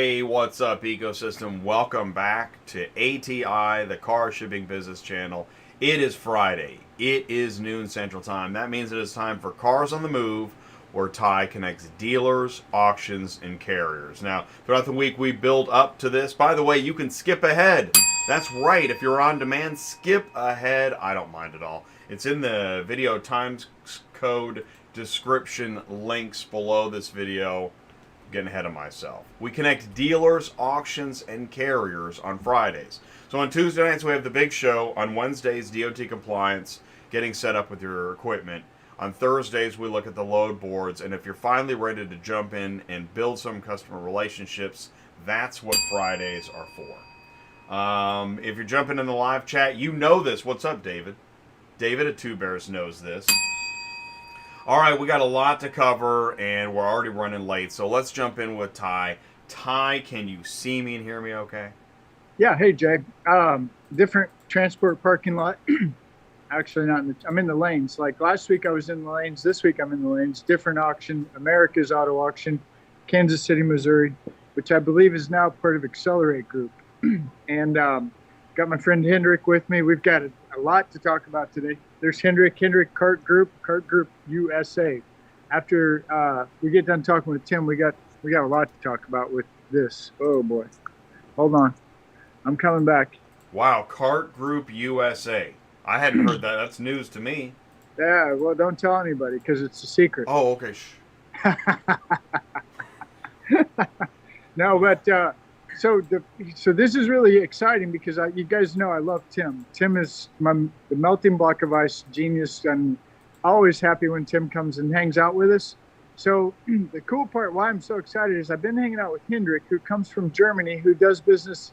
Hey, what's up, ecosystem? Welcome back to ATI, the car shipping business channel. It is Friday. It is noon Central Time. That means it is time for Cars on the Move, where Ty connects dealers, auctions, and carriers. Now, throughout the week, we build up to this. By the way, you can skip ahead. That's right. If you're on demand, skip ahead. I don't mind at all. It's in the video times code description links below this video. Getting ahead of myself. We connect dealers, auctions, and carriers on Fridays. So on Tuesday nights, we have the big show. On Wednesdays, DOT compliance, getting set up with your equipment. On Thursdays, we look at the load boards. And if you're finally ready to jump in and build some customer relationships, that's what Fridays are for. If you're jumping in the live chat, you know this. What's up, David? David at Two Bears knows this. All right, we got a lot to cover, and we're already running late, so let's jump in with Ty. Ty, can you see me and hear me okay? Yeah, hey, Jay. Different transport parking lot. Actually, not in I'm in the lanes. Like last week I was in the lanes. This week I'm in the lanes. Different auction, America's Auto Auction, Kansas City, Missouri, which I believe is now part of Accelerate Group. And got my friend Hendrik with me. We've got a lot to talk about today. There's Hendrik KART Group, KART Group USA. After we get done talking with Tim, we got a lot to talk about with this. Oh boy, hold on, I'm coming back. Wow, KART Group USA. I hadn't heard that. That's news to me. Yeah, well, don't tell anybody because it's a secret. Oh, okay. No, but so this is really exciting because you guys know I love Tim. Tim is the melting block of ice genius, and always happy when Tim comes and hangs out with us. So the cool part, why I'm so excited, is I've been hanging out with Hendrik, who comes from Germany, who does business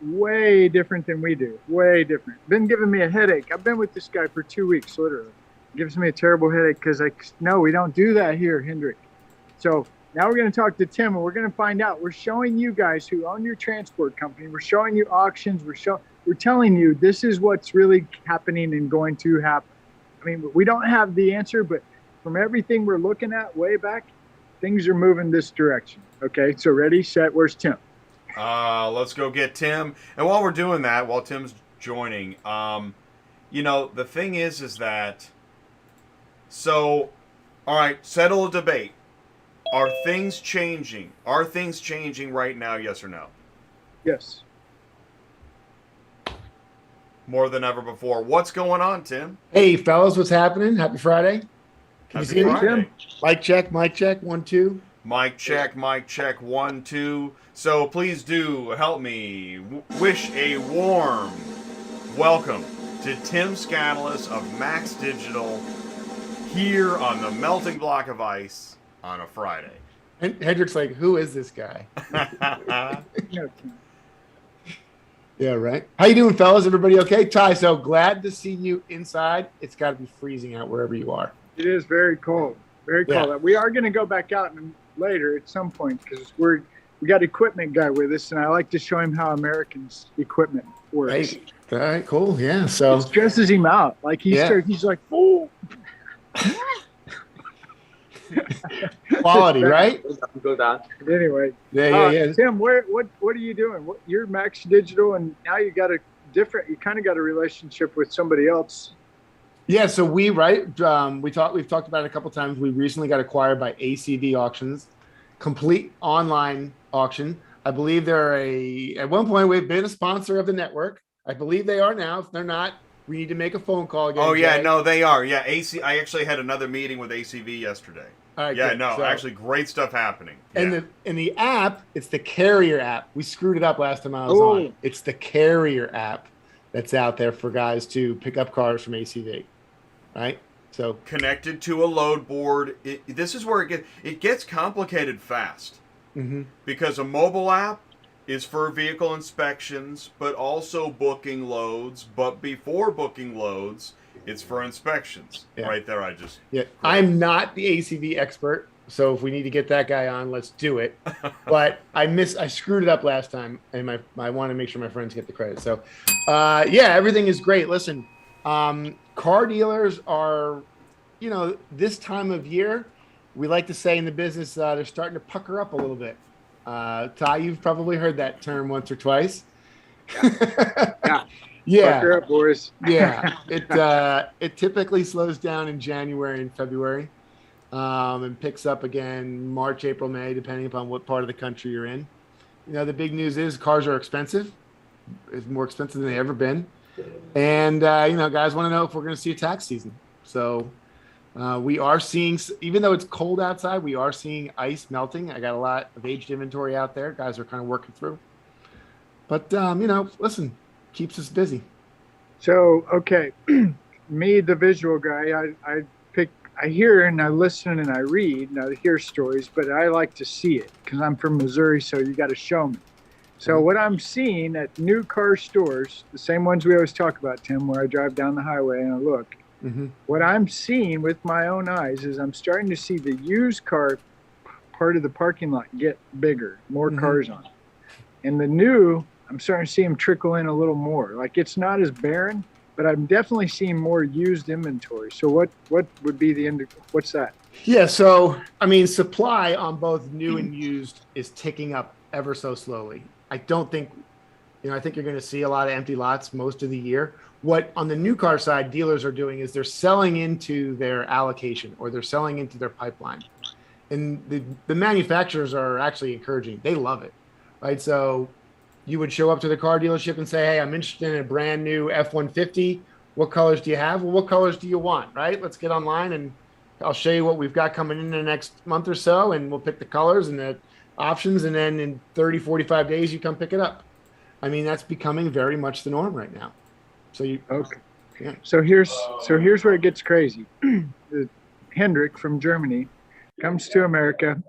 way different than we do. Way different. Been giving me a headache. I've been with this guy for 2 weeks, literally. Gives me a terrible headache because no, we don't do that here, Hendrik. So now we're going to talk to Tim, and we're going to find out. We're showing you guys who own your transport company. We're showing you auctions. We're telling you this is what's really happening and going to happen. I mean, we don't have the answer, but from everything we're looking at way back, things are moving this direction. Okay, so ready, set, where's Tim? Let's go get Tim. And while we're doing that, while Tim's joining, the thing is that, so, all right, settle a debate. Are things changing? Are things changing right now, yes or no? Yes. More than ever before. What's going on, Tim? Hey, fellas, what's happening? Happy Friday. Can you see me, Tim? Mic check, 1, 2. Mic check, 1, 2. So please do help me wish a warm welcome to Tim Scoutelas of Max Digital here on the melting block of ice on a Friday. And Hendrik's like, who is this guy? Yeah, right. How you doing, fellas? Everybody okay? Ty, so glad to see you inside. It's got to be freezing out wherever you are. It is very cold. Very cold. Yeah. We are going to go back out later at some point because we got equipment guy with us, and I like to show him how Americans' equipment works. Right. All right, cool. Yeah. So it stresses him out. Like he's like, oh. Quality, right? Go down. Anyway, yeah. Tim, what are you doing? You're Max Digital, and now you kind of got a relationship with somebody else. Yeah, so we've talked about it a couple times. We recently got acquired by ACV Auctions, complete online auction. I believe at one point we've been a sponsor of the network. I believe they are now. If they're not, we need to make a phone call again. Oh yeah, Jay. No, they are. Yeah, I actually had another meeting with ACV yesterday. All right, yeah, good. no, actually great stuff happening. And the app, it's the carrier app. We screwed it up last time I was on. It's the carrier app that's out there for guys to pick up cars from ACV. Right? So connected to a load board. This is where it gets complicated fast. Mm-hmm. Because a mobile app is for vehicle inspections, but also booking loads. But before booking loads, it's for inspections. Yeah. Right there, I'm not the ACV expert, so if we need to get that guy on, let's do it. But I screwed it up last time, and I want to make sure my friends get the credit. So, everything is great. Listen, car dealers are, this time of year, we like to say in the business, they're starting to pucker up a little bit. Ty, you've probably heard that term once or twice. Yeah. Yeah. Bucker up, boys. Yeah. It typically slows down in January and February, and picks up again March, April, May, depending upon what part of the country you're in. You know, the big news is cars are expensive. It's more expensive than they've ever been. And, you know, guys want to know if we're going to see a tax season. So we are seeing, even though it's cold outside, we are seeing ice melting. I got a lot of aged inventory out there. Guys are kind of working through. But, you know, listen, keeps us busy. So, okay, me, the visual guy, I hear and I listen and I read and I hear stories, but I like to see it because I'm from Missouri, so you got to show me. So what I'm seeing at new car stores, the same ones we always talk about, Tim, where I drive down the highway and I look, what I'm seeing with my own eyes is I'm starting to see the used car part of the parking lot get bigger, more cars on it. And the new, I'm starting to see them trickle in a little more. Like it's not as barren, but I'm definitely seeing more used inventory. So what would be what's that? Yeah, so I mean, supply on both new and used is ticking up ever so slowly. I don't think, you know, I think you're going to see a lot of empty lots most of the year. What on the new car side, dealers are doing is they're selling into their allocation or they're selling into their pipeline. And the manufacturers are actually encouraging. They love it, right? So you would show up to the car dealership and say, hey, I'm interested in a brand new F-150. What colors do you have? Well, what colors do you want, right? Let's get online and I'll show you what we've got coming in the next month or so, and we'll pick the colors and the options, and then in 30, 45 days, you come pick it up. I mean, that's becoming very much the norm right now. So yeah. So here's where it gets crazy. Hendrik from Germany comes to America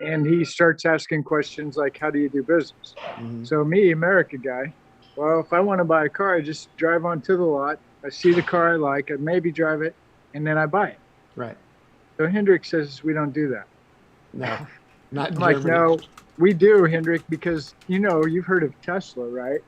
and he starts asking questions like, how do you do business? So me, America guy, well, if I want to buy a car, I just drive onto the lot. I see the car I like, I maybe drive it, and then I buy it. Right. So Hendrik says we don't do that. No, not in like, Germany. no, we do, Hendrik, because, you know, you've heard of Tesla, right?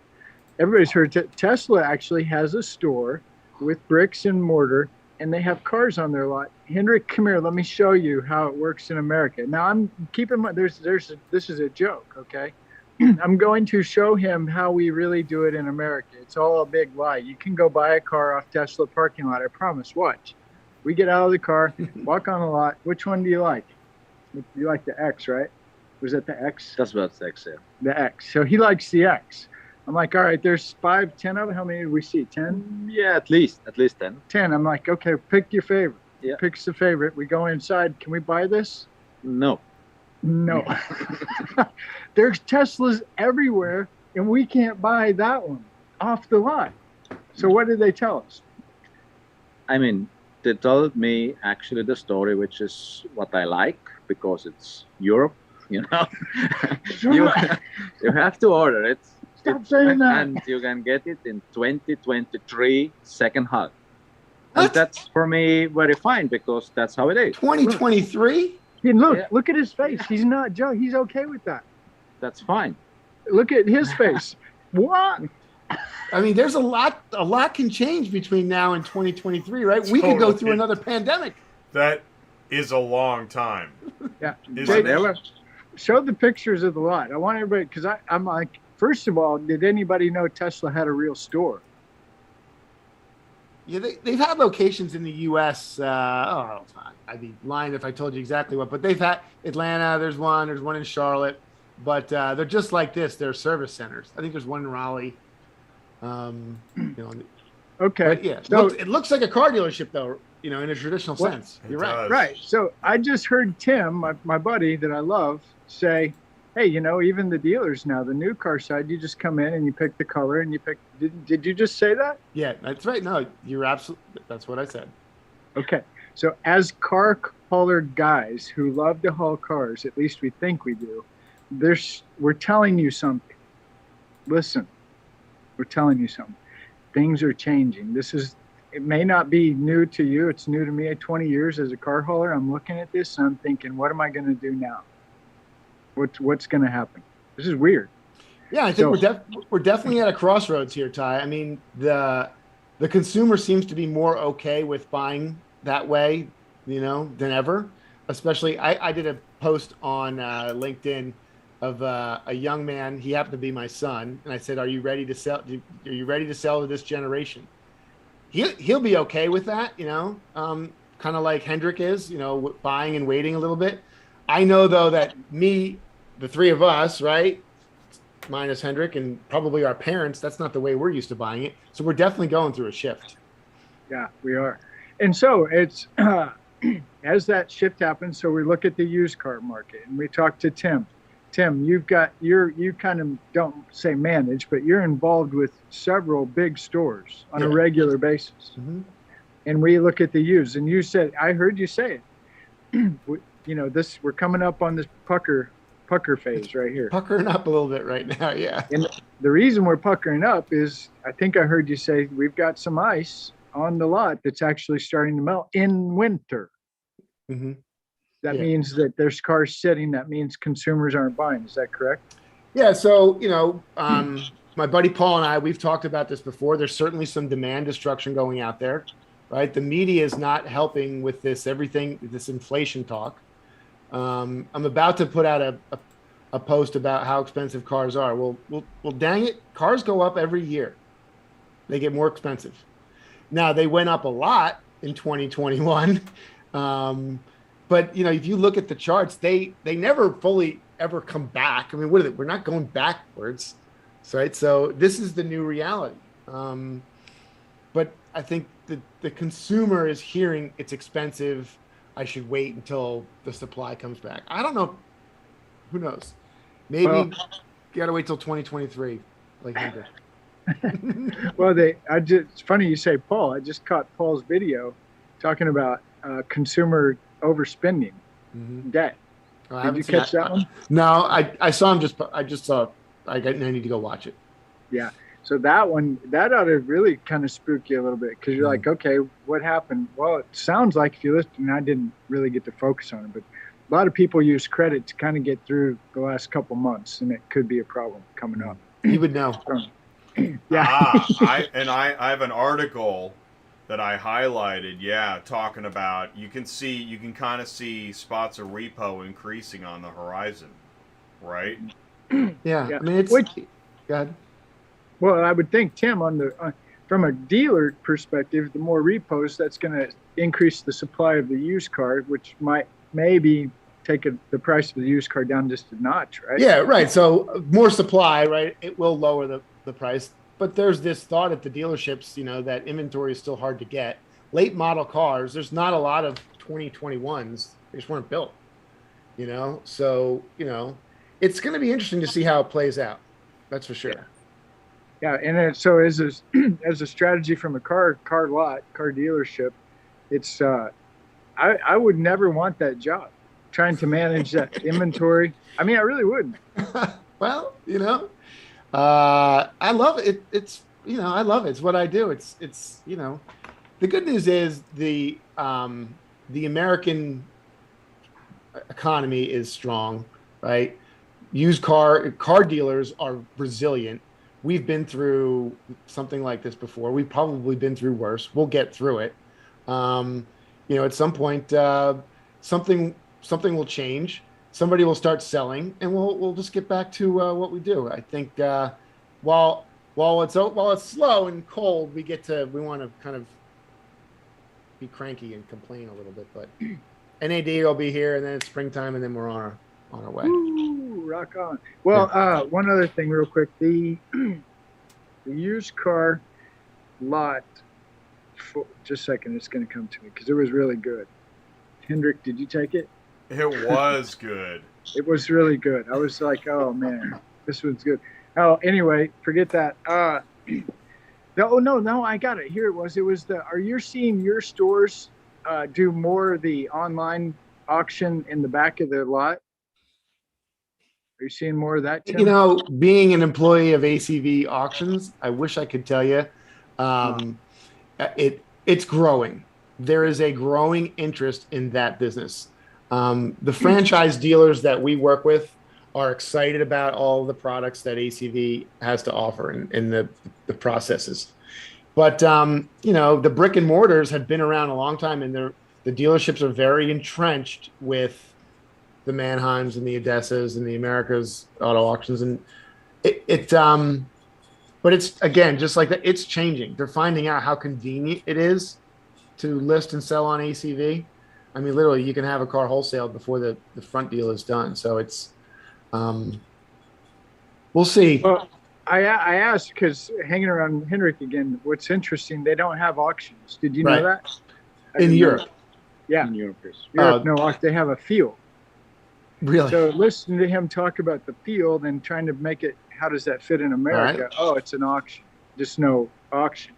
Everybody's heard Tesla actually has a store with bricks and mortar, and they have cars on their lot. Hendrik, come here. Let me show you how it works in America. Now, I'm keep in mind, this is a joke, okay? I'm going to show him how we really do it in America. It's all a big lie. You can go buy a car off Tesla parking lot. I promise. Watch. We get out of the car, walk on the lot. Which one do you like? You like the X, right? Was that the X? That's about the X, yeah. The X. So he likes the X. I'm like, all right, there's 5, 10 of them. How many did we see? 10? Yeah, at least 10. 10. I'm like, okay, pick your favorite. Yeah. Picks the favorite. We go inside. Can we buy this? No. No. There's Teslas everywhere, and we can't buy that one off the lot. So what did they tell us? I mean, they told me actually the story, which is what I like, because it's Europe, you know. you have to order it. Stop saying that. And you can get it in 2023 second half. What? And that's for me very fine, because that's how it is. 2023? Hey, look, Yeah. look at his face. He's not Joe. He's okay with that. That's fine. Look at his face. What? I mean, there's a lot can change between now and 2023, right? We could go Totally. through another pandemic. That is a long time. Yeah. Isn't Jake, it? show the pictures of the lot. I want everybody, because I'm like, first of all, did anybody know Tesla had a real store? Yeah, they've had locations in the U.S. I'd be lying if I told you exactly what, but they've had Atlanta. There's one in Charlotte, but they're just like this. They're service centers. I think there's one in Raleigh. You know, Okay. but yeah, So, it looks like a car dealership, though. You know, in a traditional What? sense. It You're right. does. right. So I just heard Tim, my buddy that I love, say, hey, you know, even the dealers now, the new car side, you just come in and you pick the color and you pick. Did you just say that? Yeah, that's right. No, you're absolutely. That's what I said. Okay. So as car hauler guys who love to haul cars, at least we think we do, we're telling you something. Listen, we're telling you something. Things are changing. It may not be new to you. It's new to me at 20 years as a car hauler. I'm looking at this and I'm thinking, what am I going to do now? What's going to happen? This is weird. Yeah, I think we're definitely at a crossroads here, Ty. I mean, the consumer seems to be more okay with buying that way, you know, than ever. Especially, I did a post on LinkedIn of a young man. He happened to be my son, and I said, "Are you ready to sell? Are you ready to sell to this generation?" He'll be okay with that, kind of like Hendrik is, buying and waiting a little bit. I know though that the three of us, right, minus Hendrik and probably our parents, that's not the way we're used to buying it. So we're definitely going through a shift. Yeah, we are. And so it's as that shift happens, so we look at the used car market and we talk to Tim. Tim, you kind of don't say manage, but you're involved with several big stores on a regular basis. Mm-hmm. And we look at the used, and you said, I heard you say it. We're coming up on this pucker phase right here. Puckering up a little bit right now, yeah. And the reason we're puckering up is, I think I heard you say we've got some ice on the lot that's actually starting to melt in winter. Mm-hmm. That means that there's cars sitting. That means consumers aren't buying. Is that correct? Yeah. So, my buddy Paul and I, we've talked about this before. There's certainly some demand destruction going out there, right? The media is not helping with this inflation talk. I'm about to put out a post about how expensive cars are. Well, dang it. Cars go up every year. They get more expensive. Now, they went up a lot in 2021. But if you look at the charts, they never fully ever come back. I mean, what are they? We're not going backwards, right? So this is the new reality. But I think the consumer is hearing it's expensive. I should wait until the supply comes back. I don't know. Who knows? Maybe you got to wait till 2023, like Hendrik. Well, it's funny you say Paul. I just caught Paul's video talking about consumer overspending debt. Did you catch that one? No, I saw him. I just saw. I need to go watch it. Yeah. So that ought to really kind of spook you a little bit, because you're like, okay, what happened? Well, it sounds like, if you listen, and I didn't really get to focus on it, but a lot of people use credit to kind of get through the last couple months, and it could be a problem coming up. You would know. Yeah. I have an article that I highlighted, talking about, you can kind of see spots of repo increasing on the horizon, right? Yeah. I mean, it's God. Well, I would think, Tim, from a dealer perspective, the more repos, that's going to increase the supply of the used car, which might maybe take the price of the used car down just a notch, right? Yeah, right. So more supply, right? It will lower the price. But there's this thought at the dealerships, that inventory is still hard to get. Late model cars, there's not a lot of 2021s. They just weren't built, So, it's going to be interesting to see how it plays out. That's for sure. Yeah, and so as a strategy from a car dealership, it's I would never want that job, trying to manage that inventory. I mean, I really wouldn't. Well, I love it. I love it. It's what I do. It's the good news is the American economy is strong, right? Used car dealers are resilient. We've been through something like this before. We've probably been through worse. We'll get through it. At some point, something will change. Somebody will start selling, and we'll just get back to what we do. I think while it's slow and cold, we want to kind of be cranky and complain a little bit. But NAD will be here, and then it's springtime, and then we're on our way. Ooh, rock on. Well, one other thing, real quick: the used car lot. Just a second, it's going to come to me because it was really good. Hendrik, did you take it? It was good. It was really good. I was like, oh man, this one's good. Oh, anyway, forget that. No, I got it. Here it was. It was are you seeing your stores do more of the online auction in the back of the lot? Are you seeing more of that, Tim? Being an employee of ACV Auctions, I wish I could tell you, it's growing. There is a growing interest in that business. The franchise dealers that we work with are excited about all the products that ACV has to offer in the processes. But, the brick and mortars have been around a long time, and the dealerships are very entrenched with the Mannheims and the Odessas and the America's auto auctions, and but it's again just like that. It's changing. They're finding out how convenient it is to list and sell on ACV. I mean, literally, you can have a car wholesaled before the front deal is done. So it's, we'll see. Well, I asked because hanging around Hendrik again, what's interesting, they don't have auctions. Did you know that? In Europe. Yeah. In Europe, yes. Europe, no, they have a field. Really? So listening to him talk about the field and trying to make it, how does that fit in America? Right. Oh, it's an auction. Just no auction.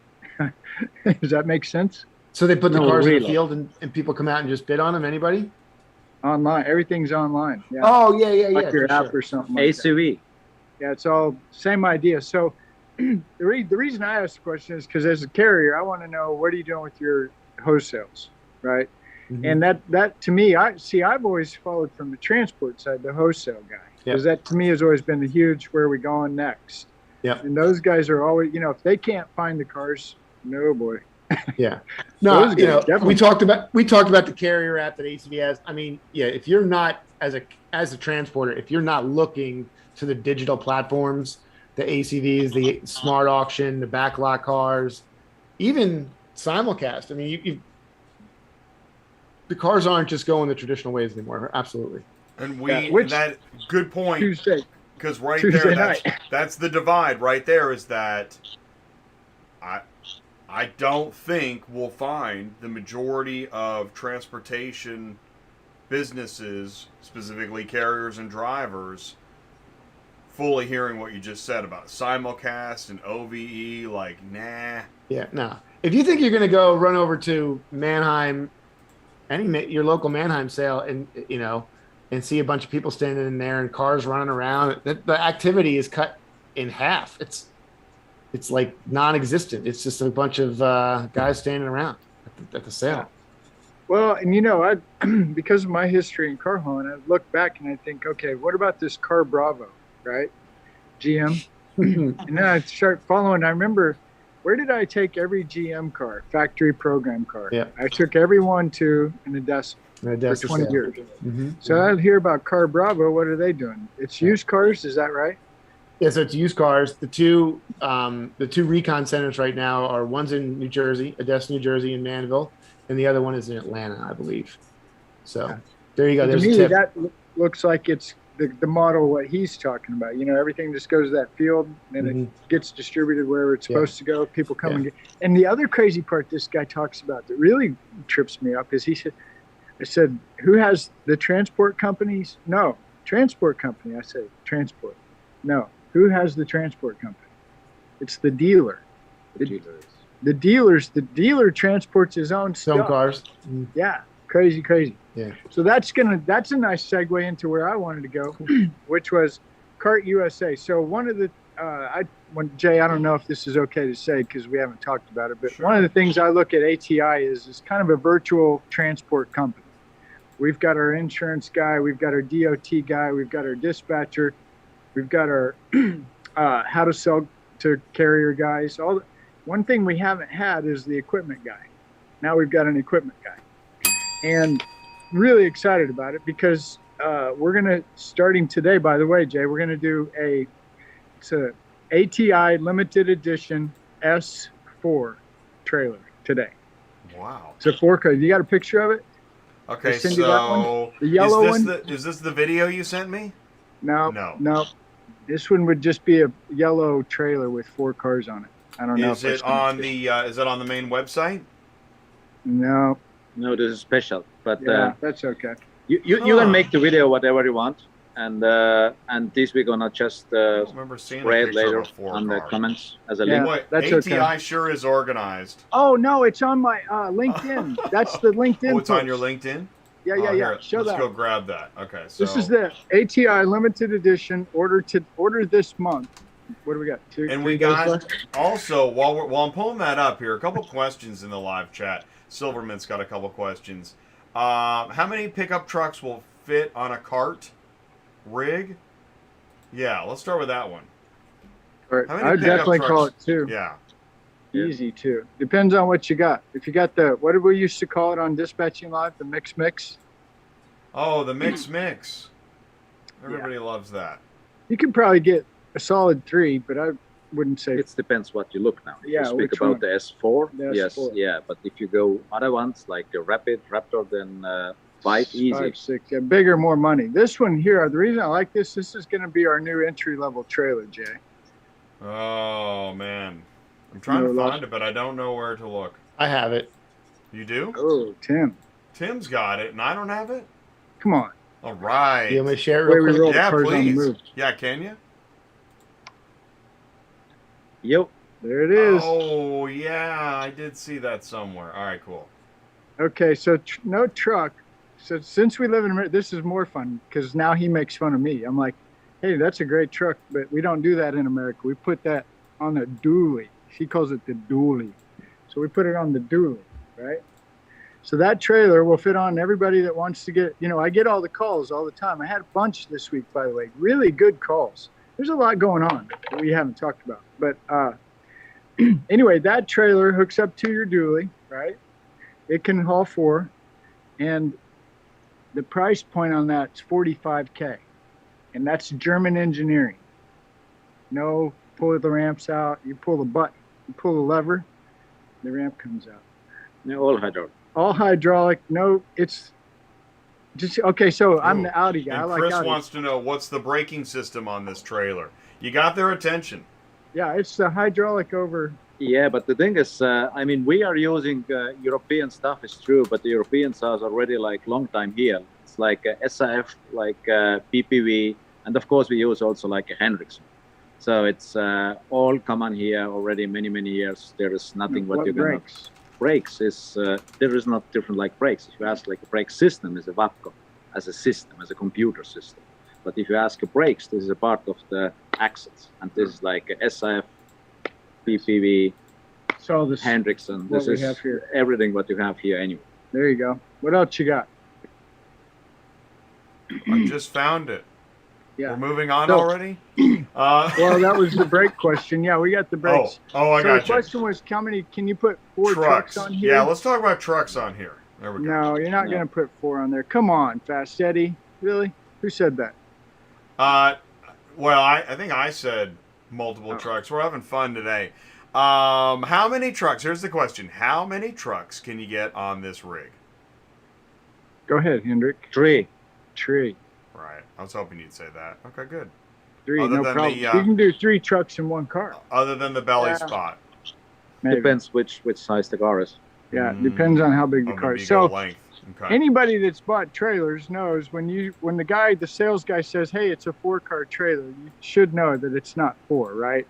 Does that make sense? So they put the cars in the really. field and people come out and just bid on them? Anybody? Online. Everything's online. Yeah. Oh, yeah. Like your for app sure. or something like that. ACV. Yeah, it's all same idea. So the reason I asked the question is because as a carrier, I want to know what are you doing with your wholesales, right? Mhm. And that to me, I've always followed from the transport side, the wholesale guy, because that to me has always been the huge where are we going next. Yeah. And those guys are always, if they can't find the cars, no boy. Yeah. No, Those guys, definitely. we talked about the carrier app that ACV has. I mean, yeah, if you're not as a transporter, if you're not looking to the digital platforms, the ACVs, the smart auction, the backlot cars, even simulcast. I mean, the cars aren't just going the traditional ways anymore. Absolutely. And Yeah, good point. Tuesday. Because right Tuesday there, night. that's the divide right there, is that I don't think we'll find the majority of transportation businesses, specifically carriers and drivers, fully hearing what you just said about simulcast and OVE. Like, nah. Yeah, no. If you think you're going to go run over to Mannheim, your local Mannheim sale, and and see a bunch of people standing in there and cars running around, the activity is cut in half. It's like non-existent. It's just a bunch of guys standing around at the sale. Well, and I because of my history in car hauling, I look back and I think, okay, what about this CarBravo, right? GM. And then I start following. I remember, where did I take every GM car, factory program car? Yeah. I took every one to an Odessa for 20 years. Mm-hmm. So I'd hear about CarBravo. What are they doing? It's used cars, is that right? Yeah, so it's used cars. The two recon centers right now are one's in New Jersey, Odessa, New Jersey, and Manville, and the other one is in Atlanta, I believe. So there you go. There's to me, a tip. that looks like it's the model what he's talking about. Everything just goes to that field and then it gets distributed wherever it's supposed to go. People come and get. And the other crazy part this guy talks about that really trips me up is I said, who has the transport companies? No, transport company. I say transport. No, who has the transport company? It's the dealer. The dealer transports his own stuff. Some cars. Yeah, crazy. Yeah. So that's a nice segue into where I wanted to go, which was KART USA. So one of the Jay, I don't know if this is okay to say because we haven't talked about it, but Sure. One of the things I look at ATI is kind of a virtual transport company. We've got our insurance guy, we've got our DOT guy, we've got our dispatcher, we've got our how to sell to carrier guys. One thing we haven't had is the equipment guy. Now we've got an equipment guy, and really excited about it because we're gonna, starting today, by the way, Jay, we're gonna do it's a ATI limited edition S-4 trailer today. Wow. It's a 4 You got a picture of it? Okay, send you that one? so The yellow is one? is this the video you sent me? No. This one would just be a yellow trailer with 4 cars on it. I don't know. Is it on the main website? No. No, this is special. But Yeah, that's okay. you can make the video whatever you want, and this we're gonna just I don't remember seeing a spread picture later of a 4 on the car. comments as a Yeah. link. Boy, that's ATI okay. sure is organized. Oh no, it's on my LinkedIn. That's the LinkedIn. Oh, it's on post. your LinkedIn? Yeah. Here, Show let's that. go grab that. Okay, so This is the ATI limited edition. Order this month. What do we got? And we got also while I'm pulling that up here, a couple questions in the live chat. Silverman's got a couple questions. How many pickup trucks will fit on a KART rig? Yeah, let's start with that one. How many I'd pickup definitely trucks? call it 2. Yeah. Easy 2. Depends on what you got. If you got what did we used to call it on Dispatching Live? The mix. Oh, the mix. Everybody loves that. You could probably get a solid 3, but I wouldn't say. It depends what you look now. If Yeah, you speak which about one? the S4, The yes, S4. yeah. But if you go other ones like the Raptor, then 5 easy. 5, 6, yeah, bigger, more money. This one here, the reason I like this is going to be our new entry-level trailer, Jay. Oh man, I'm trying to find it, but I don't know where to look. I have it. You do? Oh, Tim. Tim's got it, and I don't have it. Come on. All right. You want me to share it Way real we quick? roll. Yeah, Cars on the please. move. Yeah, can you? Yep. There it is. Oh yeah, I did see that somewhere. All right, cool. Okay, so no truck. So since we live in America, this is more fun because now he makes fun of me. I'm like, hey, that's a great truck, but we don't do that in America. We put that on a dually. He calls it the dually. So we put it on the dually, right? So that trailer will fit on everybody that wants to get, I get all the calls all the time. I had a bunch this week, by the way, really good calls. There's a lot going on that we haven't talked about. But anyway, that trailer hooks up to your dually, right? It can haul 4. And the price point on that is $45K. And that's German engineering. No, pull the ramps out. You pull the button. You pull the lever, the ramp comes out. Yeah, all hydraulic. All hydraulic. No, it's just okay. So I'm the Audi guy. And I like Chris Audi. wants to know what's the braking system on this trailer. You got their attention. Yeah, it's the hydraulic over. Yeah, but the thing is, I mean, we are using European stuff, it's true, but the European stuff is already like long time here. It's like SAF, like PPV, and of course we use also like a Hendrik Saar. So it's all common here already many years. There is nothing what you can. Brakes is there is not different like brakes. If you ask like a brake system is a VAPCO as a system, as a computer system. But if you ask a brakes, this is a part of the axles, and this is like a SAF, PPV, So this Hendrickson. what This we is have here. everything what you have here anyway. There you go. What else you got? I just found it. Yeah. We're moving on So- already? Well, that was the brake question. Yeah, we got the brakes. Oh, I so got the you. question was, how many? Can you put 4 trucks on here? Yeah, let's talk about trucks on here. There we go. No, you're not No. going to put 4 on there. Come on, Fast Eddie. Really? Who said that? Well, I think I said multiple Oh. trucks. We're having fun today. How many trucks? Here's the question. How many trucks can you get on this rig? Go ahead, Hendrik. 3. Tree. Right. I was hoping you'd say that. Okay, good. 3, Other no than problem. the, You can do 3 trucks in 1 car. Other than the belly Yeah. spot. Maybe. Depends which size the car is. Yeah, depends on how big the Oh, car maybe is. you go So length. Okay. anybody that's bought trailers knows when the sales guy says, "Hey, it's a 4-car trailer," you should know that it's not 4, right?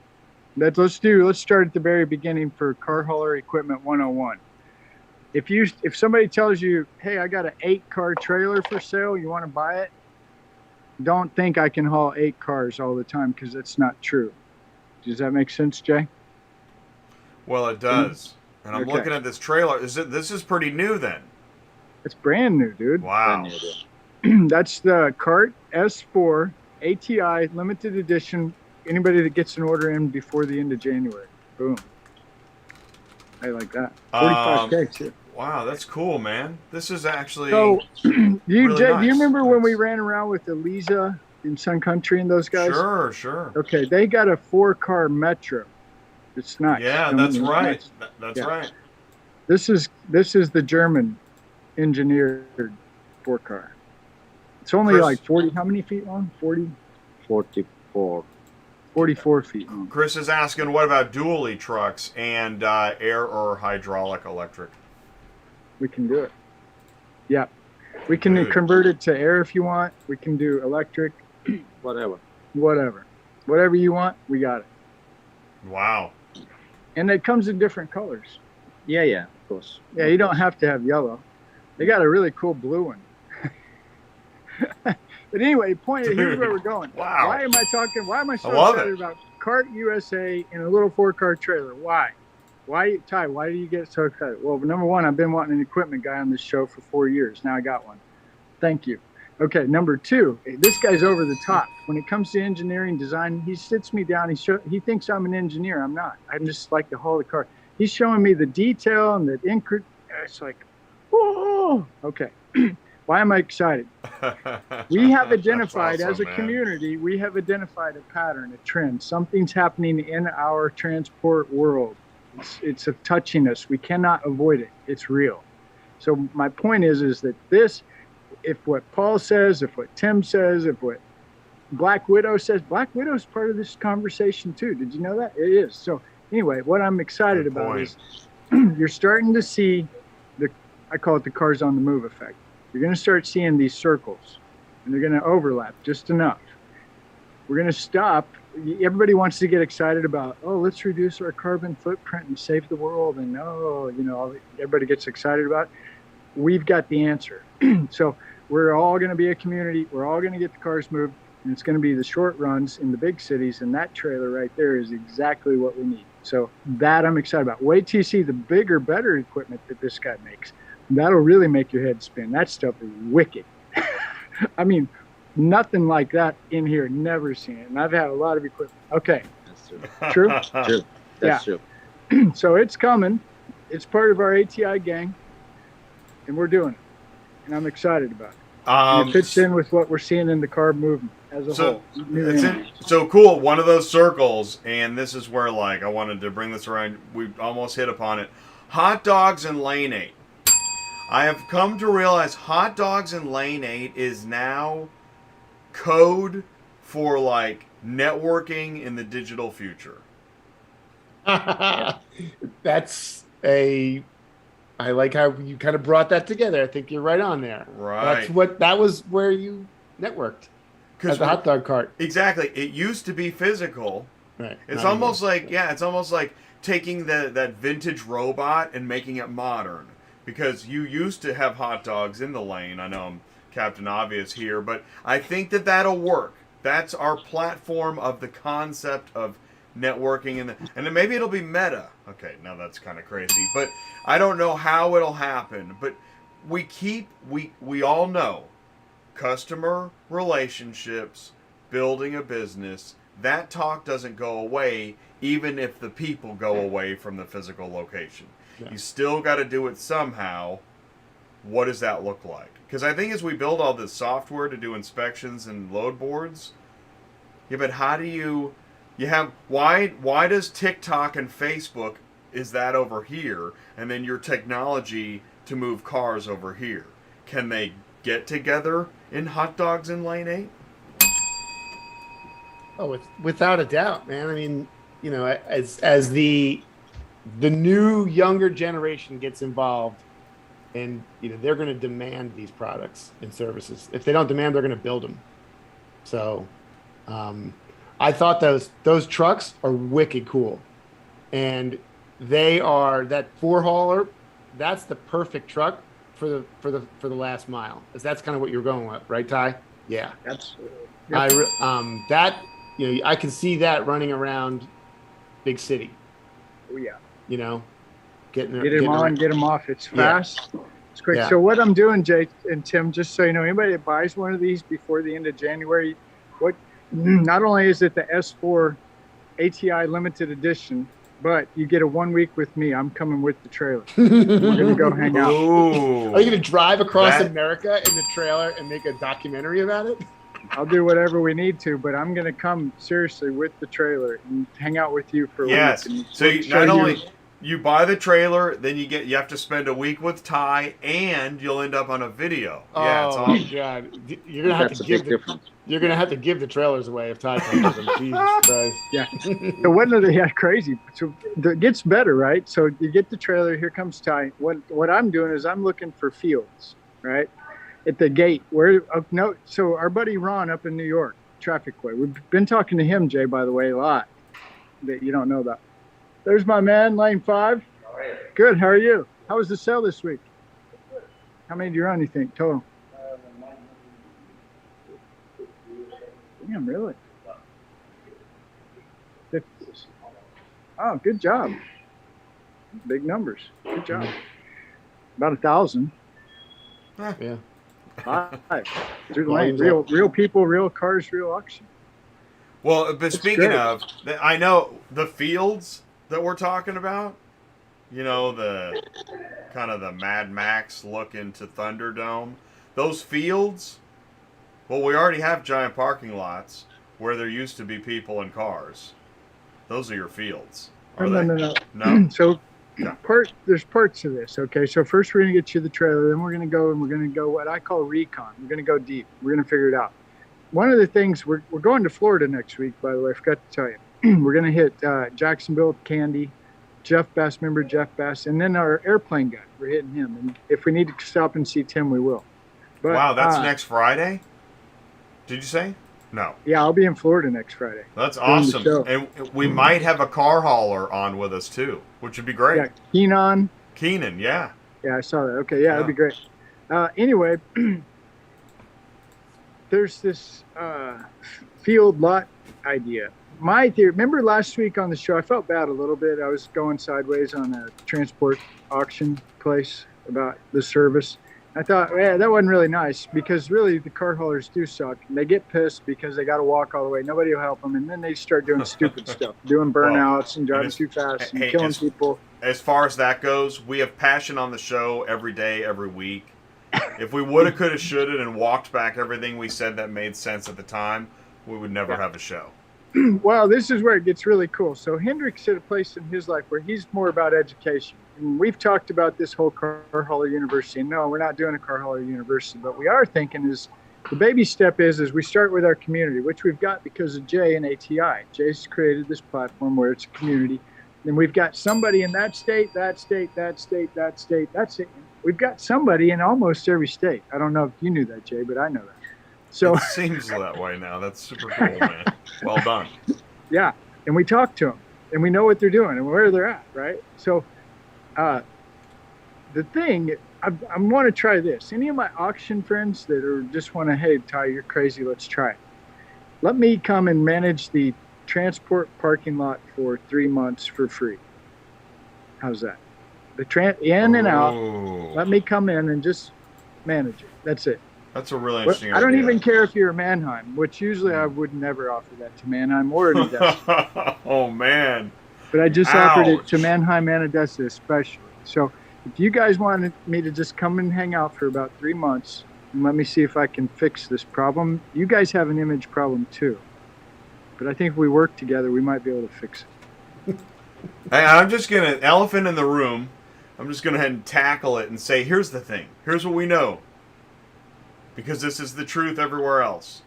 Let's start at the very beginning for car hauler equipment 101. If somebody tells you, "Hey, I got an 8-car trailer for sale, you want to buy it?" Don't think I can haul 8 cars all the time, because that's not true. Does that make sense, Jay? Well, it does. And I'm Okay. looking at this trailer. This is pretty new then. It's brand new, dude. Wow. Brand new, yeah. That's the KART S-4 ATI limited edition. Anybody that gets an order in before the end of January. Boom. I like that. 45K too. Wow, that's cool, man. This is actually So, really Jay, do nice. you remember when we Nice. ran around with Eliza in Sun Country and those guys? Sure. Okay, they got a 4-car Metro. It's nice. Yeah, I mean, that's it's right. nice. That's Yeah. right. This is the German engineered 4-car. It's only Chris- like 40. How many feet long? 44. 44 feet long. Chris is asking, what about dually trucks and air or hydraulic electric? We can do it. Yeah. We can Dude. convert it to air if you want. We can do electric, Whatever. whatever. Whatever you want, we got it. Wow. And it comes in different colors. Yeah, of course. Yeah, you don't have to have yellow. They got a really cool blue one. But anyway, here's where we're going. Wow. Why am I so I love excited it. about KART USA in a little 4-car trailer? Why, Ty, why do you get so excited? Well, number one, I've been wanting an equipment guy on this show for 4 years. Now I got one. Thank you. Okay, number 2, this guy's over the top. When it comes to engineering design, he sits me down. He thinks I'm an engineer. I'm not. I just like to haul the car. He's showing me the detail and the it's like, whoa. Okay. Why am I excited? We have identified That's as a awesome, man. community, we have identified a pattern, a trend. Something's happening in our transport world. It's touching us. We cannot avoid it. It's real. So my point is that this, if what Paul says, if what Tim says, if what Black Widow says, Black Widow's part of this conversation too. Did you know that? It is. So anyway, what I'm excited Good about point. is you're starting to see I call it the cars on the move effect. You're going to start seeing these circles, and they're going to overlap just enough. We're going to stop. Everybody wants to get excited about, oh, let's reduce our carbon footprint and save the world. And everybody gets excited about it. We've got the answer. So we're all going to be a community. We're all going to get the cars moved, and it's going to be the short runs in the big cities. And that trailer right there is exactly what we need. So that I'm excited about. Wait till you see the bigger, better equipment that this guy makes. That'll really make your head spin. That stuff is wicked. I mean, nothing like that in here. Never seen it. And I've had a lot of equipment. Okay. That's true. True? True. That's Yeah. true. So it's coming. It's part of our ATI gang. And we're doing it. And I'm excited about it. And it fits in with what we're seeing in the carb movement as a whole. So cool. One of those circles, and this is where I wanted to bring this around. We almost hit upon it. Hot dogs in lane 8. I have come to realize hot dogs in lane 8 is now code for networking in the digital future. I like how you kind of brought that together. I think you're right on there. Right. That was where you networked. At the hot dog cart. Exactly. It used to be physical. Right. It's almost like taking that vintage robot and making it modern. Because you used to have hot dogs in the lane. I know I'm Captain Obvious here, but I think that'll work. That's our platform of the concept of networking, and then maybe it'll be meta. Okay, now that's kind of crazy, but I don't know how it'll happen. But we all know customer relationships, building a business. That talk doesn't go away, even if the people go away from the physical location. Yeah. You still got to do it somehow. What does that look like? Because I think as we build all this software to do inspections and load boards, yeah, but how do you have, why does TikTok and Facebook, is that over here, and then your technology to move cars over here? Can they get together in hot dogs in lane 8? Oh, without a doubt, man. I mean, as the new younger generation gets involved, and they're going to demand these products and services. If they don't demand, they're going to build them. So I thought those trucks are wicked cool, and they are that 4-hauler. That's the perfect truck for the last mile. That's kind of what you're going with, right, Ty? Yeah. Absolutely. Yep. I can see that running around big city. Oh yeah. Get him on, get him off. It's fast. Yeah. It's great. Yeah. So what I'm doing, Jay and Tim, just so you know, anybody that buys one of these before the end of January, not only is it the S-4 ATI limited edition, but you get a 1 week with me. I'm coming with the trailer. We're gonna go hang out. Ooh. Are you gonna drive across America in the trailer and make a documentary about it? I'll do whatever we need to, but I'm going to come seriously with the trailer and hang out with you for a week. So not only you buy the trailer, then you have to spend a week with Ty, and you'll end up on a video. Oh my God! You're gonna have to give the trailers away if Ty comes with them. Jesus Christ! Yeah. So when are they crazy? So it gets better, right? So you get the trailer. Here comes Ty. What I'm doing is I'm looking for fields, right? At the gate so our buddy Ron up in New York, Traffic Way. We've been talking to him, Jay, by the way, a lot that you don't know about. There's my man, lane 5. How are you? Good. How are you? How was the sale this week? How many did you run, you think, total? Damn, really? 50. Oh, good job. Big numbers. Good job. About 1,000. Yeah. 5. Through the lane. Real people, real cars, real auction. Well, but speaking of, I know the fields that we're talking about, the kind of the Mad Max look into Thunderdome. those fields. Well, we already have giant parking lots where there used to be people and cars. Those are your fields. Are they? No. No? So Yeah. there's parts to this. Okay, so first we're gonna get you the trailer, then we're gonna go what I call recon. We're gonna go deep. We're gonna figure it out. One of the things we're going to Florida next week, by the way, I forgot to tell you. We're gonna hit Jacksonville, Candy, Jeff Bass, remember Jeff Bass, and then our airplane guy. We're hitting him, and if we need to stop and see Tim, we will. But, Wow, that's next Friday? Did you say? No. Yeah, I'll be in Florida next Friday. That's doing the awesome. show. And we might have a car hauler on with us too, which would be great. Yeah, Keenan. Keenan, yeah. Yeah, I saw that. Okay, yeah, that'd be great. Anyway, there's this field lot idea. My theory, remember last week on the show, I felt bad a little bit. I was going sideways on a transport auction place about the service. I thought, yeah, that wasn't really nice because really the car haulers do suck. And they get pissed because they got to walk all the way. Nobody will help them. And then they start doing stupid stuff, doing burnouts and driving too fast and killing people. As far as that goes, we have passion on the show every day, every week. If we woulda, coulda, shoulda, and walked back everything we said that made sense at the time, we would never have a show. Well, this is where it gets really cool. So Hendrik's at a place in his life where he's more about education. And we've talked about this whole car hauler university. And no, we're not doing a car hauler university, but we are thinking is the baby step is we start with our community, which we've got because of Jay and ATI. Jay's created this platform where it's a community. And we've got somebody in that state, that state, that state, that state, that state. We've got somebody in almost every state. I don't know if you knew that, Jay, but I know that. So it seems that way now. That's super cool, man. Well done. Yeah, and we talk to them, and we know what they're doing and where they're at, right? So the thing, I want to try this. Any of my auction friends that are just want to, hey, Ty, you're crazy, let's try it. Let me come and manage the transport parking lot for 3 months for free. How's that? The in and out. Let me come in and just manage it. That's it. That's a really interesting idea. I don't even care if you're a Mannheim, which usually I would never offer that to Mannheim or Odessa. Oh, man. But I just offered it to Mannheim and Odessa especially. So if you guys wanted me to just come and hang out for about 3 months and let me see if I can fix this problem, you guys have an image problem too. But I think if we work together, we might be able to fix it. Hey, I'm just going to, elephant in the room, I'm just going to head and tackle it and say, here's the thing. Here's what we know. Because this is the truth everywhere else.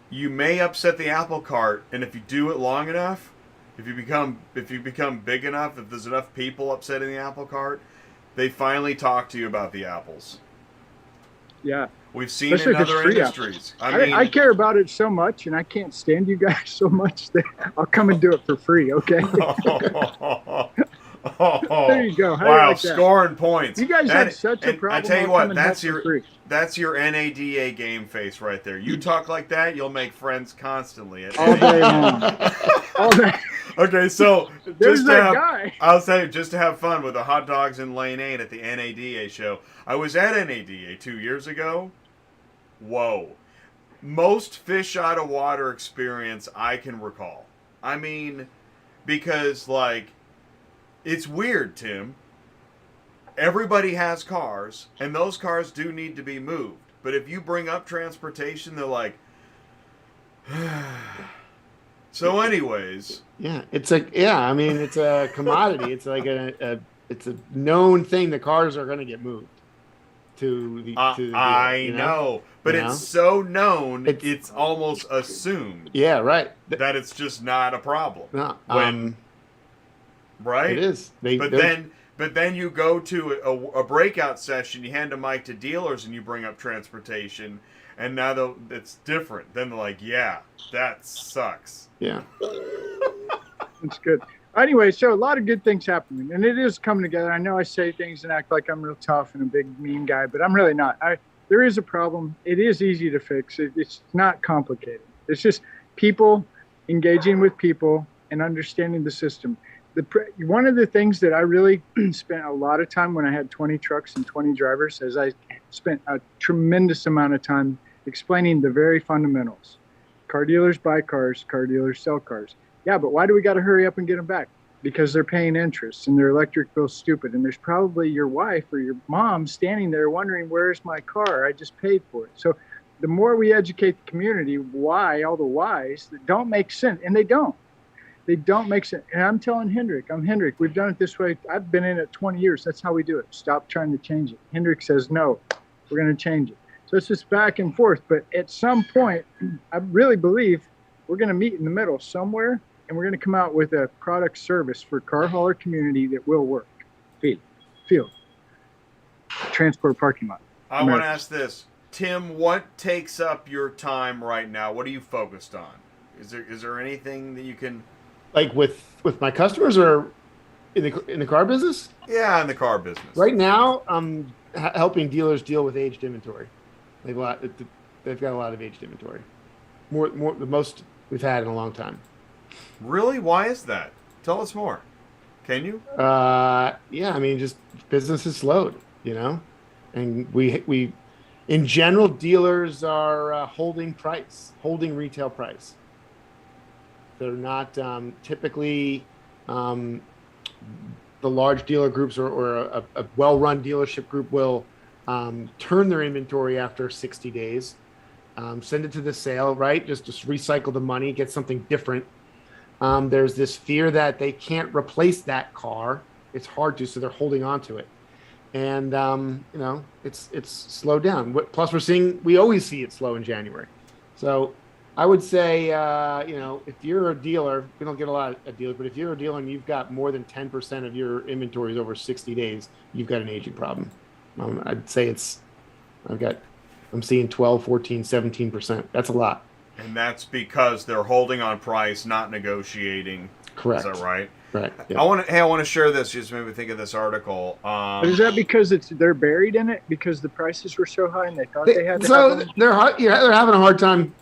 You may upset the apple cart, and if you do it long enough, if you become big enough, if there's enough people upsetting the apple cart, they finally talk to you about the apples. Yeah. We've seen especially in other industries. I care about it so much, and I can't stand you guys so much that I'll come and do it for free, okay? There you go. How Wow, like that? Scoring points. You guys have such a problem. I tell you what, that's your your NADA game face right there. You talk like that, you'll make friends constantly. All day long. All day. Okay, so There's that guy. I'll say just to have fun with the hot dogs in Lane 8 at the NADA show. I was at NADA 2 years ago. Whoa. Most fish out of water experience I can recall. I mean, because like, it's weird, Tim. Everybody has cars, and those cars do need to be moved. But if you bring up transportation, they're like, so anyways. Yeah, it's I mean, it's a commodity. It's like it's a known thing. The cars are going to get moved to the. I know, but it's so known, it's almost assumed. Yeah, right. That it's just not a problem. No, right? It is. But then you go to a breakout session, you hand a mic to dealers, and you bring up transportation, and now it's different. Then they're like, yeah, that sucks. Yeah. That's good. Anyway, so a lot of good things happening, and it is coming together. I know I say things and act like I'm real tough and a big mean guy, but I'm really not. There is a problem. It is easy to fix. It's not complicated. It's just people engaging with people and understanding the system. One of the things that I really spent a lot of time when I had 20 trucks and 20 drivers is I spent a tremendous amount of time explaining the very fundamentals. Car dealers buy cars, car dealers sell cars. Yeah, but why do we got to hurry up and get them back? because they're paying interest and their electric bill's stupid. And there's probably your wife or your mom standing there wondering, where's my car? I just paid for it. So the more we educate the community, why, all the whys that don't make sense, and they don't make sense. And I'm telling Hendrik, we've done it this way. I've been in it 20 years. That's how we do it. Stop trying to change it. Hendrik says, no, we're going to change it. So it's just back and forth. But at some point, I really believe we're going to meet in the middle somewhere, and we're going to come out with a product service for car hauler community that will work. Field. Transport parking lot. I want to ask this. Tim, what takes up your time right now? What are you focused on? Is there anything that you can... Like with my customers or in the car business? Yeah, in the car business. Right now, I'm helping dealers deal with aged inventory. They've got a lot of aged inventory. More the most we've had in a long time. Really? Why is that? Tell us more. Can you? Yeah, I mean, just business has slowed, and we in general, dealers are holding retail price. They're not typically the large dealer groups or a well-run dealership group will turn their inventory after 60 days, send it to the sale, right? Just recycle the money, get something different. There's this fear that they can't replace that car. It's hard to, so they're holding on to it. And, it's slowed down. Plus we always see it slow in January. So I would say, if you're a dealer, we don't get a lot of dealers, but if you're a dealer and you've got more than 10% of your inventories over 60 days, you've got an aging problem. I'd say I'm seeing 12, 14, 17%. That's a lot. And that's because they're holding on price, not negotiating. Correct. Is that right? Right. Yeah. I want to share this. Just made me think of this article. But is that because they're buried in it because the prices were so high and they thought they had to? So they're having a hard time.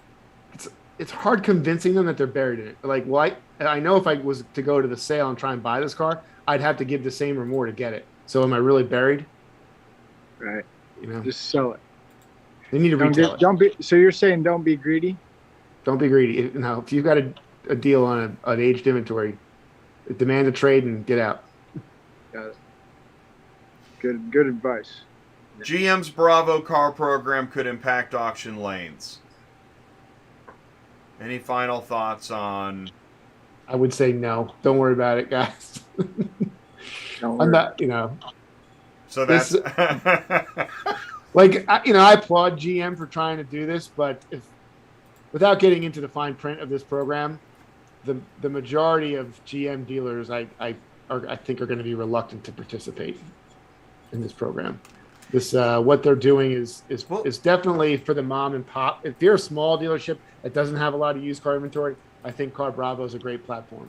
It's hard convincing them that they're buried in it. Like, I know if I was to go to the sale and try and buy this car, I'd have to give the same or more to get it. So am I really buried? Right. Just sell it. They need to retail it. So you're saying don't be greedy? Don't be greedy. Now, if you've got a deal on an aged inventory, demand a trade and get out. Got it. Good advice. GM's Bravo car program could impact auction lanes. Any final thoughts on? I would say no. Don't worry about it, guys. I'm not, So that's I applaud GM for trying to do this, but without getting into the fine print of this program, the majority of GM dealers I think are going to be reluctant to participate in this program. What they're doing is definitely for the mom and pop. If you're a small dealership that doesn't have a lot of used car inventory, I think CarBravo is a great platform.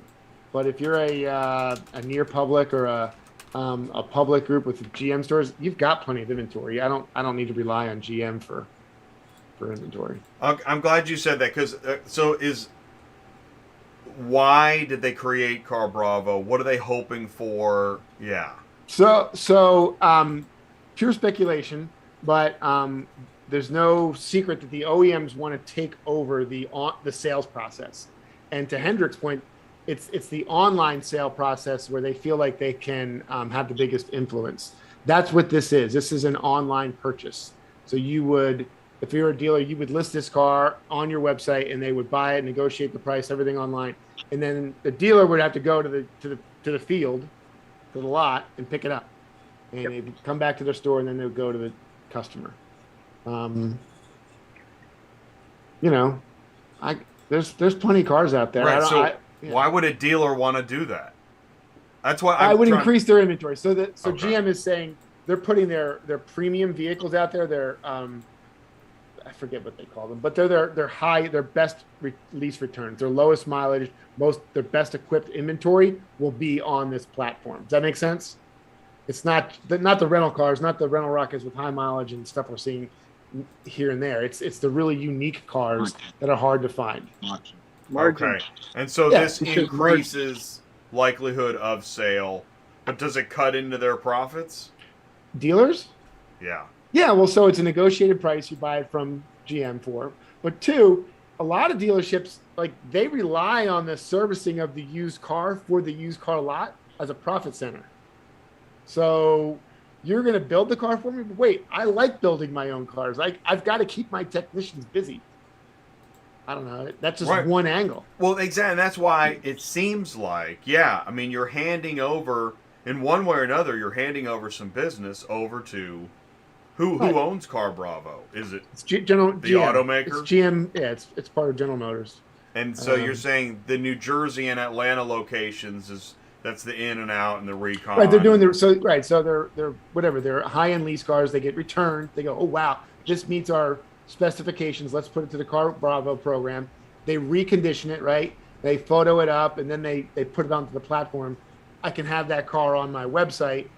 But if you're a near public or a public group with GM stores, you've got plenty of inventory. I don't need to rely on GM for inventory. I'm glad you said that because why did they create CarBravo? What are they hoping for? Yeah. So pure speculation, but there's no secret that the OEMs want to take over the sales process. And to Hendrik's point, it's the online sale process where they feel like they can have the biggest influence. That's what this is. This is an online purchase. So if you're a dealer, you would list this car on your website, and they would buy it, negotiate the price, everything online, and then the dealer would have to go to the field, to the lot, and pick it up, and they'd come back to their store, and then they would go to the customer. There's plenty of cars out there. Right. Why would a dealer want to do that? That's why I would increase their inventory. So Okay. GM is saying they're putting their premium vehicles out there. They're I forget what they call them, but they're their best lease returns, their lowest mileage, their best equipped inventory will be on this platform. Does that make sense? It's not the rental cars, not the rental rockets with high mileage and stuff we're seeing here and there. It's the really unique cars that are hard to find. Margin. Okay. And so this increases likelihood of sale, but does it cut into their profits? Dealers? Yeah. Yeah, well, so it's a negotiated price you buy it from GM for. But two, a lot of dealerships, like they rely on the servicing of the used car for the used car lot as a profit center. So you're going to build the car for me? But wait, I like building my own cars. I've got to keep my technicians busy. I don't know. That's just one angle. Well, exactly. That's why it seems like, yeah, I mean, you're handing over, in one way or another, you're handing over some business over to who owns CarBravo? Is it the automaker? It's GM. Yeah, it's part of General Motors. And so you're saying the New Jersey and Atlanta locations that's the in and out and the recon. Right, they're doing so they're whatever, they're high-end lease cars, they get returned, they go, oh wow, this meets our specifications, let's put it to the CarBravo program. They recondition it, right? They photo it up and then they put it onto the platform. I can have that car on my website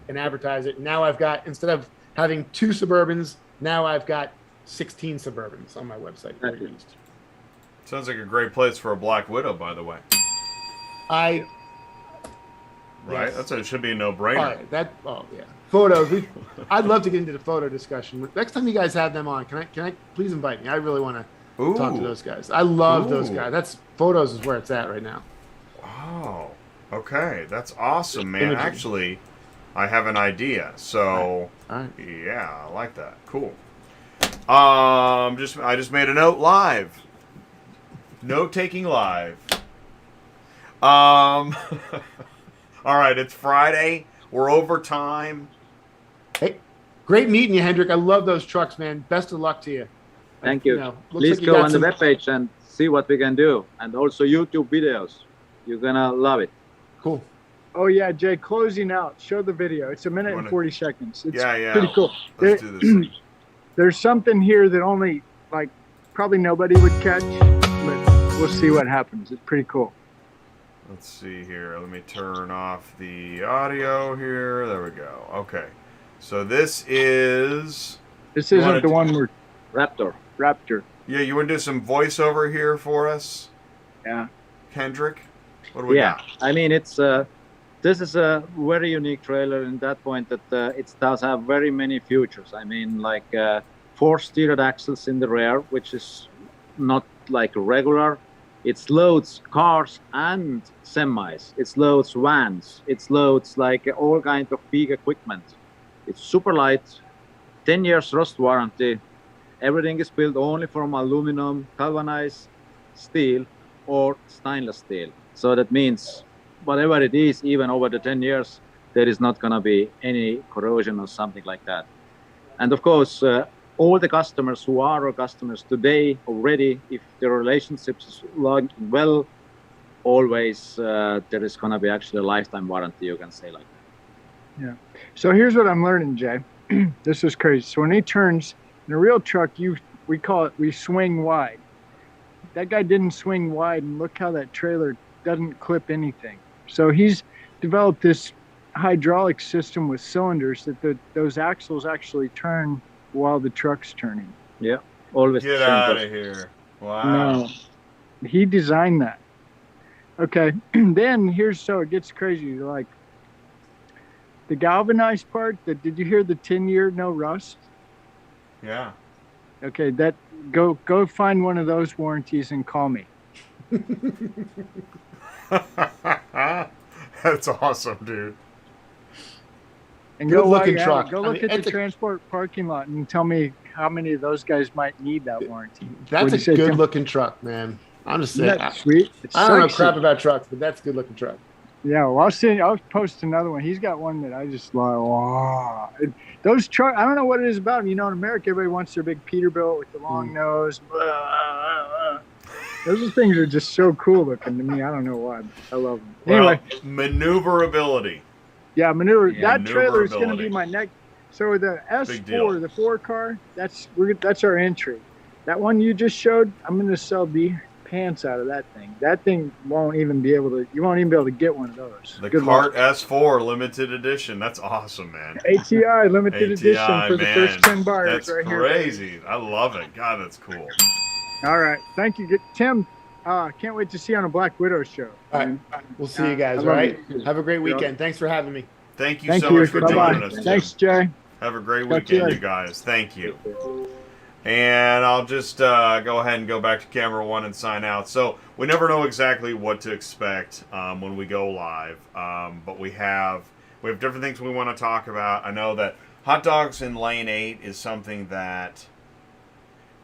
and advertise it. Now I've got, instead of having 2 Suburbans, now I've got 16 Suburbans on my website. Sounds like a great place for a Black Widow, by the way. Right? Yes. It should be a no-brainer. Yeah. Photos. I'd love to get into the photo discussion. Next time you guys have them on, can I please invite me? I really want to talk to those guys. I love those guys. Photos is where it's at right now. Oh, okay. That's awesome, man. Imaging. Actually, I have an idea. So, All right. Yeah, I like that. Cool. I just made a note live. Note taking live. All right, it's Friday. We're over time. Hey, great meeting you, Hendrik. I love those trucks, man. Best of luck to you. Thank you. Please go on the webpage and see what we can do. And also YouTube videos. You're going to love it. Cool. Oh, yeah, Jay, closing out. Show the video. It's 1 minute and 40 seconds. It's pretty cool. Let's do this. There's something here that only, probably nobody would catch, but we'll see what happens. It's pretty cool. Let's see here. Let me turn off the audio here. There we go. Okay. So this isn't the one we're... Raptor. Yeah, you want to do some voiceover here for us? Yeah. Hendrik? What do we got? I mean, this is a very unique trailer in that point that it does have very many features. I mean, 4 steered axles in the rear, which is not like regular. It loads cars and semis. It loads vans. It loads all kinds of big equipment. It's super light, 10 years rust warranty. Everything is built only from aluminum, galvanized steel, or stainless steel. So that means whatever it is, even over the 10 years, there is not going to be any corrosion or something like that. And of course, all the customers who are our customers today already, if the relationships is logged well, always there is going to be actually a lifetime warranty, you can say like that. Yeah. So here's what I'm learning, Jay. This is crazy. So when he turns, in a real truck, we swing wide. That guy didn't swing wide, and look how that trailer doesn't clip anything. So he's developed this hydraulic system with cylinders that those axles actually turn while the truck's turning. Yeah, always. Get out of here. Wow. No, he designed that. Okay, then so it gets crazy. The galvanized part, did you hear the 10-year no rust? Yeah. Okay, go find one of those warranties and call me. That's awesome, dude. And Good looking truck. Go look at the transport parking lot and tell me how many of those guys might need that warranty. That's a good looking truck, man. I'm just saying. That's sweet. I don't know crap about trucks, but that's a good looking truck. Yeah, well, I'll post another one. He's got one that I just like, wow. Those trucks, I don't know what it is about them. In America, everybody wants their big Peterbilt with the long nose. Those things are just so cool looking to me. I don't know why, but I love them. Anyway, maneuverability. Yeah, that trailer is going to be my next. So the S-4, the 4 car, that's our entry. That one you just showed, I'm going to sell the pants out of that thing. That thing you won't even be able to get one of those. The KART S-4 limited edition. That's awesome, man. ATI limited edition for the first 10 buyers. That's right crazy. Here. I love it. God, that's cool. All right. Thank you, Tim. Can't wait to see you on a Black Widow show. All right. We'll see you guys, all right? Have a great weekend. Thanks for having me. Thank you so much for joining us, Tim. Thanks, Jay. Have a great weekend, you guys. Thank you. And I'll just go ahead and go back to camera one and sign out. So we never know exactly what to expect when we go live, but we have different things we want to talk about. I know that hot dogs in lane 8 is something that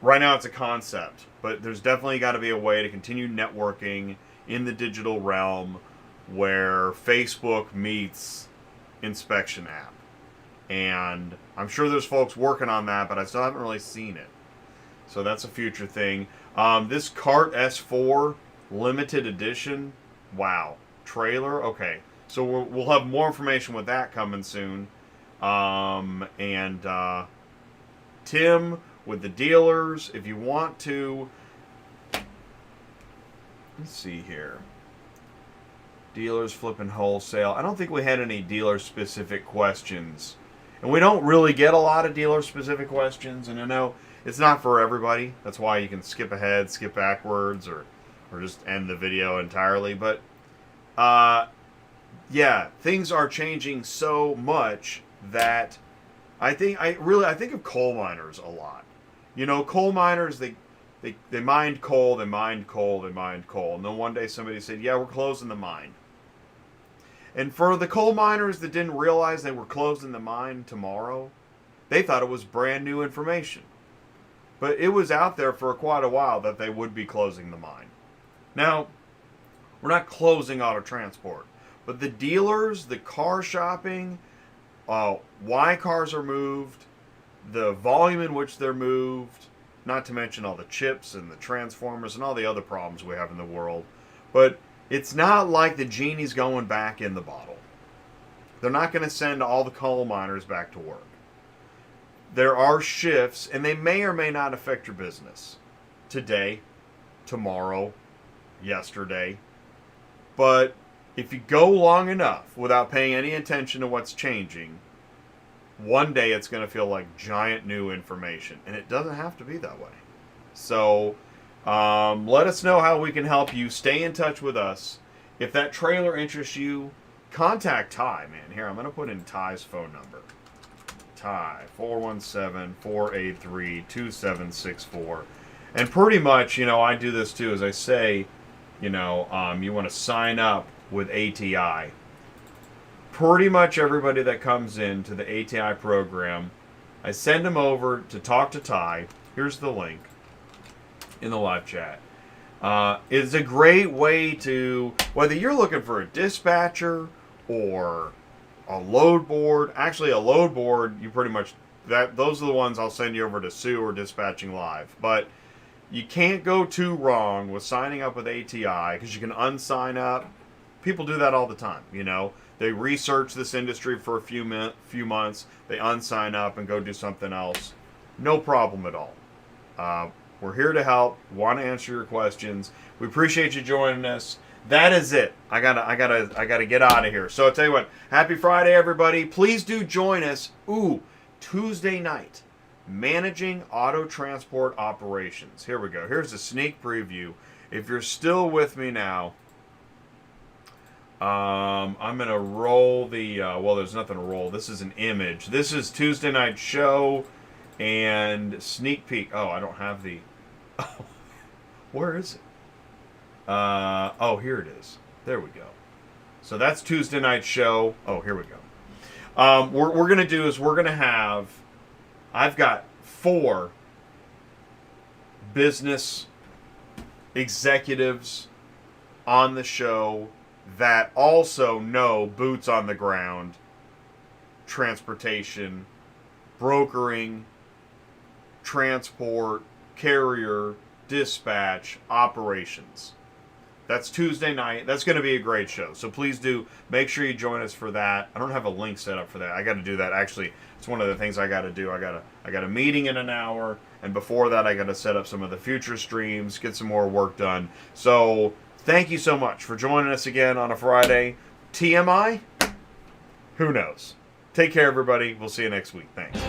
right now it's a concept, but there's definitely got to be a way to continue networking in the digital realm where Facebook meets inspection app. And I'm sure there's folks working on that, but I still haven't really seen it. So that's a future thing. This KART S-4 limited edition, wow, trailer. Okay, so we'll have more information with that coming soon. Tim with the dealers, if you want to, let's see here. Dealers flipping wholesale. I don't think we had any dealer-specific questions. And we don't really get a lot of dealer-specific questions. And I know it's not for everybody. That's why you can skip ahead, skip backwards, or just end the video entirely. But, yeah, things are changing so much that I think of coal miners a lot. You know, coal miners, they mined coal, they mined coal, they mined coal. And then one day somebody said, yeah, we're closing the mine. And for the coal miners that didn't realize they were closing the mine tomorrow, they thought it was brand new information. But it was out there for quite a while that they would be closing the mine. Now, we're not closing auto transport, but the dealers, the car shopping, why cars are moved, the volume in which they're moved, not to mention all the chips and the transformers and all the other problems we have in the world. But it's not like the genie's going back in the bottle. They're not going to send all the coal miners back to work. There are shifts, and they may or may not affect your business. Today, tomorrow, yesterday. But if you go long enough without paying any attention to what's changing, one day it's going to feel like giant new information. And it doesn't have to be that way. So let us know how we can help you. Stay in touch with us. If that trailer interests you, contact Ty, man. Here, I'm going to put in Ty's phone number. Ty, 417-483-2764. And pretty much, you know, I do this too, as I say, you know, you want to sign up with ATI. Pretty much everybody that comes into the ATI program, I send them over to talk to Ty. Here's the link in the live chat. It's a great way to, whether you're looking for a dispatcher or a load board. Actually, a load board, you pretty much, those are the ones I'll send you over to Sue or Dispatching Live. But you can't go too wrong with signing up with ATI, because you can unsign up. People do that all the time, you know. They research this industry for a few months, they unsign up and go do something else. No problem at all. We're here to help, want to answer your questions. We appreciate you joining us. That is it. I gotta get out of here. So I'll tell you what, happy Friday, everybody. Please do join us. Tuesday night, managing auto transport operations. Here we go. Here's a sneak preview. If you're still with me now, I'm gonna roll the. Well, there's nothing to roll. This is an image. This is Tuesday night show and sneak peek. Oh, I don't have the. Where is it? Oh, here it is. There we go. So that's Tuesday night show. Oh, here we go. What we're going to do is we're going to have, I've got 4 business executives on the show that also know boots on the ground, transportation, brokering, transport, carrier, dispatch, operations. That's Tuesday night. That's going to be a great show. So please do make sure you join us for that. I don't have a link set up for that. I got to do that. Actually, it's one of the things I got to do. I got a meeting in an hour, and before that, I got to set up some of the future streams, get some more work done. So thank you so much for joining us again on a Friday. TMI? Who knows? Take care, everybody. We'll see you next week. Thanks.